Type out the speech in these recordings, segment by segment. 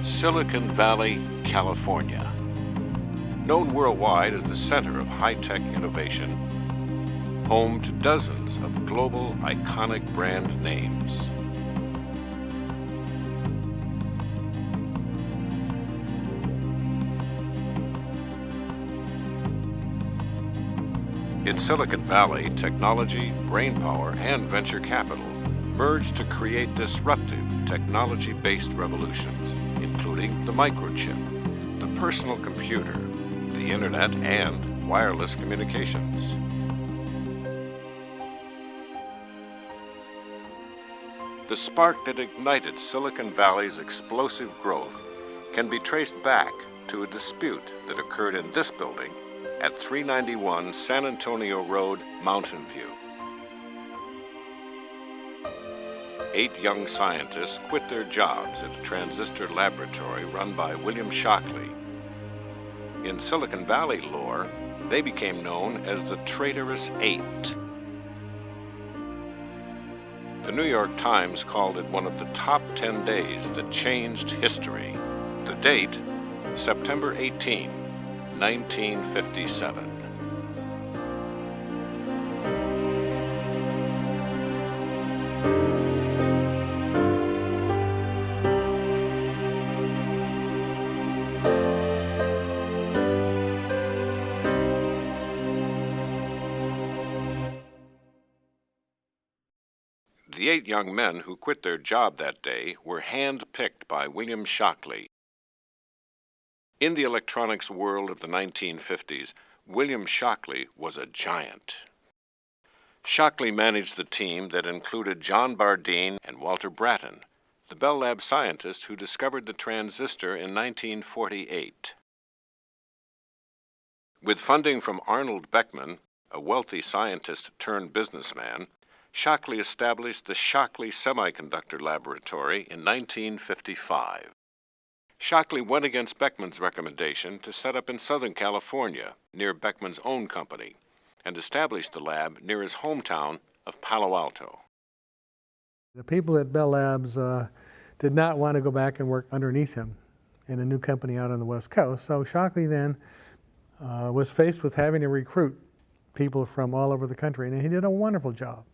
Silicon Valley, California. Known worldwide as the center of high-tech innovation, home to dozens of global iconic brand names. In Silicon Valley, technology, brainpower, and venture capital merge to create disruptive technology-based revolutions, including the microchip, the personal computer, the internet, and wireless communications. The spark that ignited Silicon Valley's explosive growth can be traced back to a dispute that occurred in this building at 391 San Antonio Road, Mountain View. 8 young scientists quit their jobs at a transistor laboratory run by William Shockley. In Silicon Valley lore, they became known as the Traitorous Eight. The New York Times called it one of the top 10 days that changed history. The date, September 18, 1957. The 8 young men who quit their job that day were hand-picked by William Shockley. In the electronics world of the 1950s, William Shockley was a giant. Shockley managed the team that included John Bardeen and Walter Brattain, the Bell Lab scientist who discovered the transistor in 1948. With funding from Arnold Beckman, a wealthy scientist-turned-businessman, Shockley established the Shockley Semiconductor Laboratory in 1955. Shockley went against Beckman's recommendation to set up in Southern California, near Beckman's own company, and established the lab near his hometown of Palo Alto. The people at Bell Labs did not want to go back and work underneath him in a new company out on the West Coast, so Shockley then was faced with having to recruit people from all over the country, and he did a wonderful job.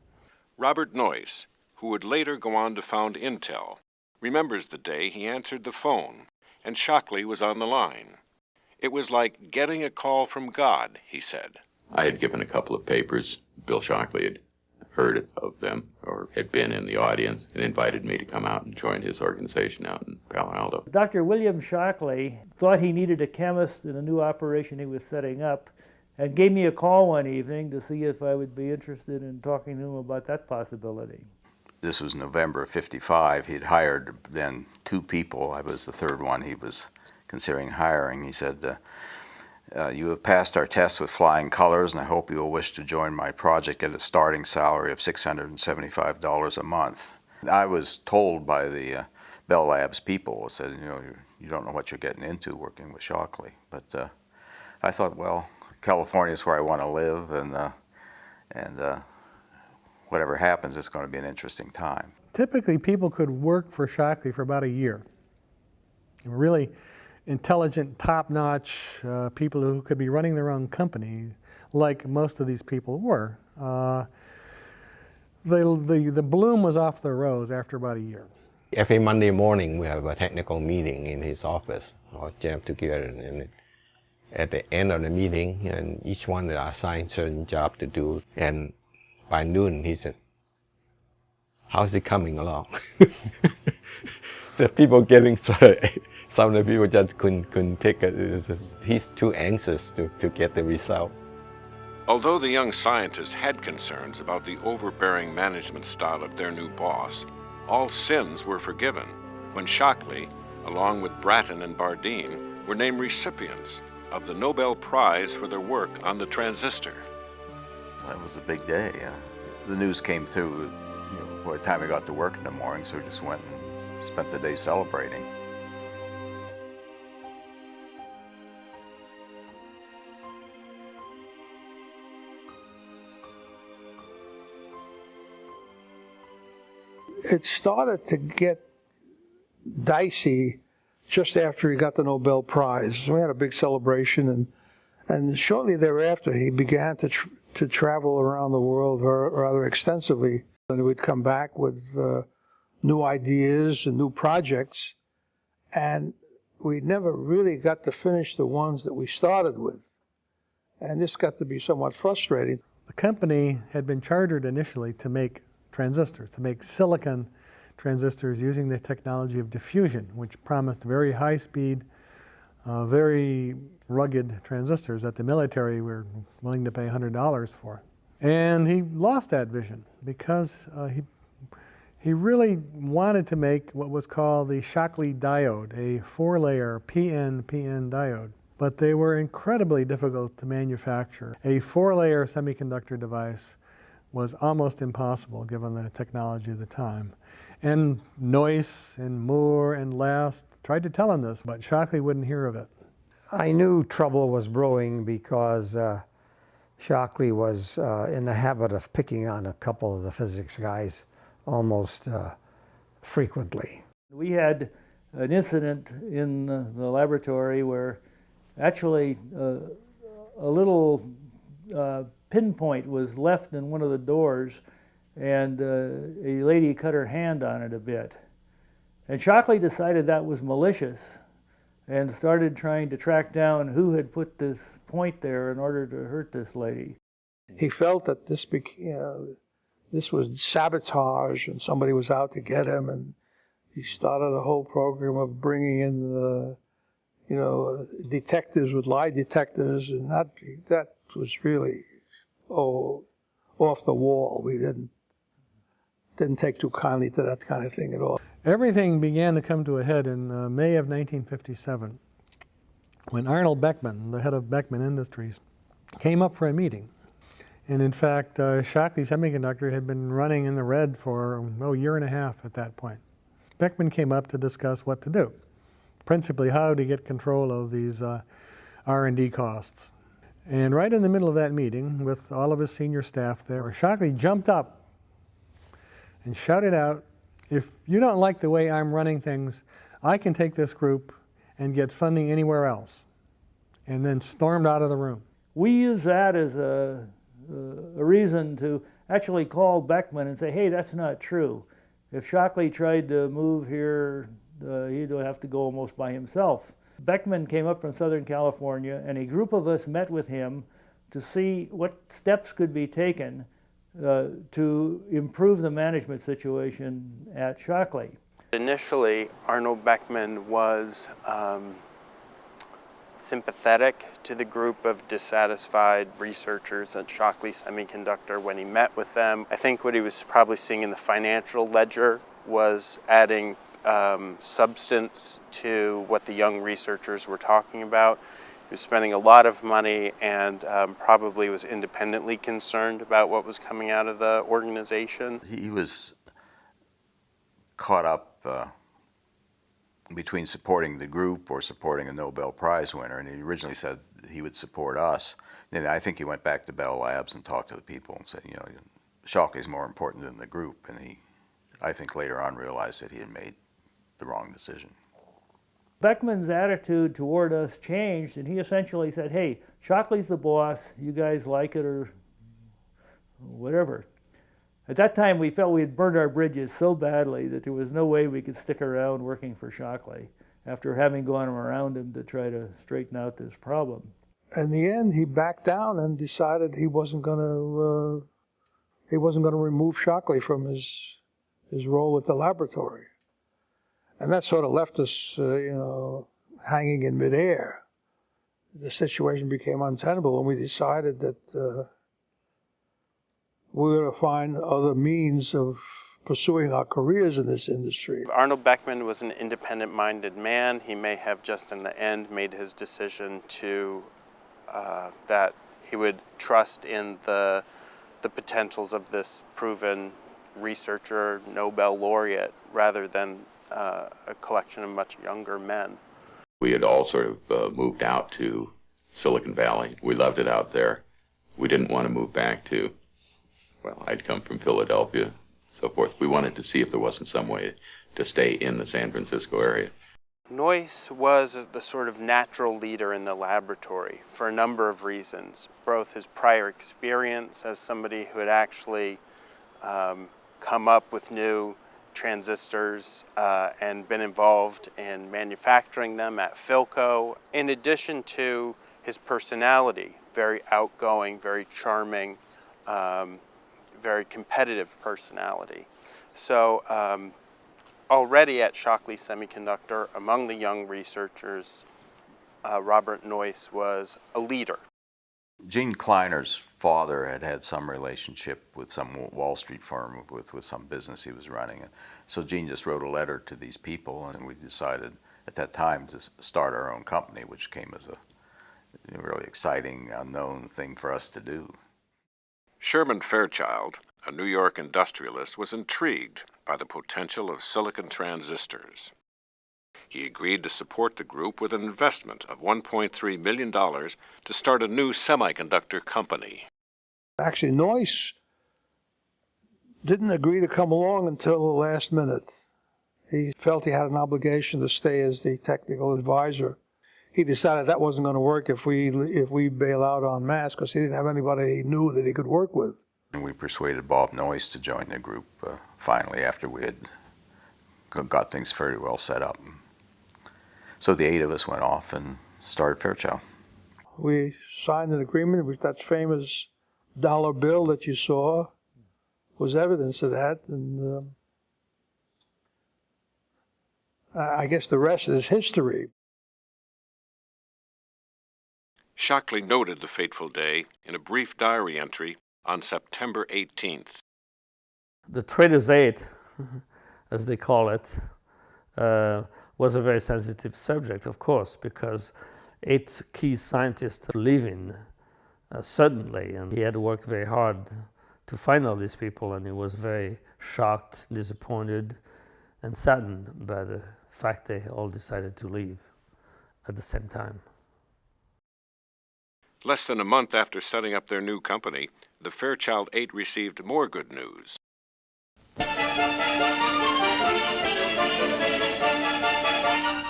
Robert Noyce, who would later go on to found Intel, remembers the day he answered the phone, and Shockley was on the line. It was like getting a call from God, he said. I had given a couple of papers. Bill Shockley had heard of them or had been in the audience and invited me to come out and join his organization out in Palo Alto. Dr. William Shockley thought he needed a chemist in a new operation he was setting up and gave me a call one evening to see if I would be interested in talking to him about that possibility. This was November of '55. He'd hired then 2 people. I was the 3rd one he was considering hiring. He said, you have passed our tests with flying colors, and I hope you will wish to join my project at a starting salary of $675 a month. I was told by the Bell Labs people, said, you don't know what you're getting into working with Shockley. But I thought, well, California is where I want to live, and whatever happens, it's going to be an interesting time. Typically, people could work for Shockley for about a year. They were really intelligent, top-notch people who could be running their own company, like most of these people were. The bloom was off the rose after about a year. Every Monday morning, we have a technical meeting in his office, all jammed together. And at the end of the meeting, and each one are assigned certain job to do. And by noon, he said, how's it coming along? So people getting sort of, some of the people just couldn't take it. It was just, he's too anxious to get the result. Although the young scientists had concerns about the overbearing management style of their new boss, all sins were forgiven when Shockley, along with Brattain and Bardeen, were named recipients of the Nobel Prize for their work on the transistor. That was a big day. The news came through by the time we got to work in the morning, so we just went and spent the day celebrating. It started to get dicey just after he got the Nobel Prize. So we had a big celebration, and shortly thereafter he began to travel around the world rather extensively. And we'd come back with new ideas and new projects, and we never really got to finish the ones that we started with. And this got to be somewhat frustrating. The company had been chartered initially to make transistors, to make silicon transistors using the technology of diffusion, which promised very high speed, very rugged transistors that the military were willing to pay $100 for. And he lost that vision because he really wanted to make what was called the Shockley diode, a 4-layer PN-PN diode. But they were incredibly difficult to manufacture. A 4-layer semiconductor device was almost impossible given the technology of the time. And Noyce and Moore and Last tried to tell him this, but Shockley wouldn't hear of it. I knew trouble was brewing because Shockley was in the habit of picking on a couple of the physics guys almost frequently. We had an incident in the laboratory where actually a little pinpoint was left in one of the doors, and a lady cut her hand on it a bit. And Shockley decided that was malicious and started trying to track down who had put this point there in order to hurt this lady. He felt that this was sabotage and somebody was out to get him, and he started a whole program of bringing in the detectives with lie detectors, and that was really off the wall. We didn't take too kindly to that kind of thing at all. Everything began to come to a head in May of 1957 when Arnold Beckman, the head of Beckman Industries, came up for a meeting. And in fact, Shockley Semiconductor had been running in the red for a year and a half at that point. Beckman came up to discuss what to do, principally how to get control of these R&D costs. And right in the middle of that meeting, with all of his senior staff there, Shockley jumped up and shouted out, "If you don't like the way I'm running things, I can take this group and get funding anywhere else," and then stormed out of the room. We use that as a reason to actually call Beckman and say, hey, that's not true. If Shockley tried to move here, he'd have to go almost by himself. Beckman came up from Southern California, and a group of us met with him to see what steps could be taken to improve the management situation at Shockley. Initially, Arnold Beckman was sympathetic to the group of dissatisfied researchers at Shockley Semiconductor when he met with them. I think what he was probably seeing in the financial ledger was adding substance to what the young researchers were talking about. He was spending a lot of money and probably was independently concerned about what was coming out of the organization. He was caught up between supporting the group or supporting a Nobel Prize winner, and he originally said he would support us. Then I think he went back to Bell Labs and talked to the people and said, Shockley's more important than the group, and I think later on realized that he had made the wrong decision. Beckman's attitude toward us changed, and he essentially said, hey, Shockley's the boss, you guys like it or whatever. At that time, we felt we had burned our bridges so badly that there was no way we could stick around working for Shockley after having gone around him to try to straighten out this problem. In the end, he backed down and decided he wasn't going to remove Shockley from his role at the laboratory. And that sort of left us, hanging in midair. The situation became untenable, and we decided that we were going to find other means of pursuing our careers in this industry. Arnold Beckman was an independent-minded man. He may have just in the end made his decision to that he would trust in the potentials of this proven researcher, Nobel laureate, rather than a collection of much younger men. We had all sort of moved out to Silicon Valley. We loved it out there. We didn't want to move back to, well, I'd come from Philadelphia, so forth. We wanted to see if there wasn't some way to stay in the San Francisco area. Noyce was the sort of natural leader in the laboratory for a number of reasons, both his prior experience as somebody who had actually come up with new transistors and been involved in manufacturing them at Philco, in addition to his personality, very outgoing, very charming, very competitive personality. So already at Shockley Semiconductor, among the young researchers, Robert Noyce was a leader. Gene Kleiner's father had had some relationship with some Wall Street firm, with some business he was running. So Gene just wrote a letter to these people, and we decided at that time to start our own company, which came as a really exciting, unknown thing for us to do. Sherman Fairchild, a New York industrialist, was intrigued by the potential of silicon transistors. He agreed to support the group with an investment of $1.3 million to start a new semiconductor company. Actually, Noyce didn't agree to come along until the last minute. He felt he had an obligation to stay as the technical advisor. He decided that wasn't going to work if we bail out en masse, because he didn't have anybody he knew that he could work with. And we persuaded Bob Noyce to join the group finally, after we had got things fairly well set up. So the 8 of us went off and started Fairchild. We signed an agreement, which that famous dollar bill that you saw was evidence of that. And I guess the rest is history. Shockley noted the fateful day in a brief diary entry on September 18th. The Trader's 8, as they call it, was a very sensitive subject, of course, because 8 key scientists leaving suddenly, and he had worked very hard to find all these people, and he was very shocked, disappointed, and saddened by the fact they all decided to leave at the same time. Less than a month after setting up their new company, the Fairchild 8 received more good news.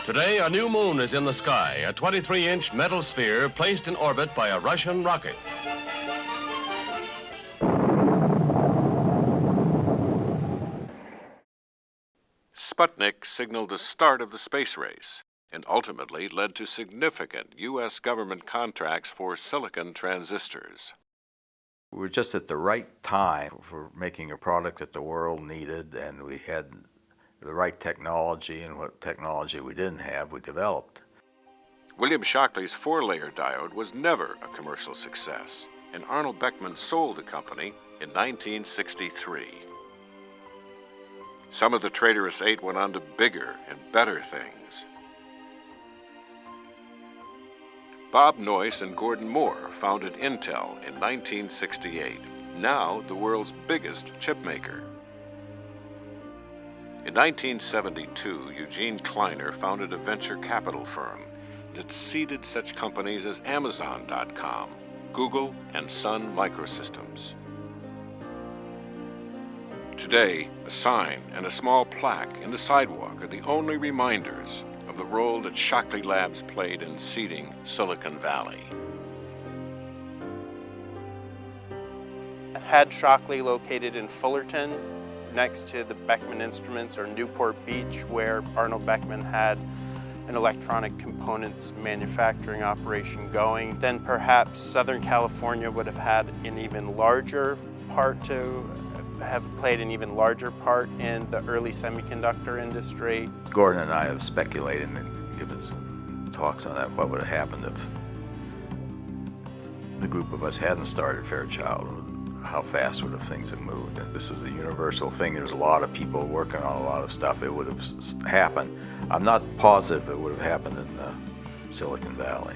Today, a new moon is in the sky, a 23-inch metal sphere placed in orbit by a Russian rocket. Sputnik signaled the start of the space race and ultimately led to significant U.S. government contracts for silicon transistors. We were just at the right time for making a product that the world needed, and we had the right technology, and what technology we didn't have, we developed. William Shockley's 4-layer diode was never a commercial success, and Arnold Beckman sold the company in 1963. Some of the traitorous 8 went on to bigger and better things. Bob Noyce and Gordon Moore founded Intel in 1968, now the world's biggest chip maker. In 1972, Eugene Kleiner founded a venture capital firm that seeded such companies as Amazon.com, Google, and Sun Microsystems. Today, a sign and a small plaque in the sidewalk are the only reminders of the role that Shockley Labs played in seeding Silicon Valley. Had Shockley located in Fullerton, next to the Beckman Instruments, or Newport Beach, where Arnold Beckman had an electronic components manufacturing operation going, then perhaps Southern California would have had an even larger part to have played an even larger part in the early semiconductor industry. Gordon and I have speculated and given some talks on that, what would have happened if the group of us hadn't started Fairchild. How fast would have things have moved? And this is a universal thing. There's a lot of people working on a lot of stuff. It would have happened. I'm not positive it would have happened in Silicon Valley.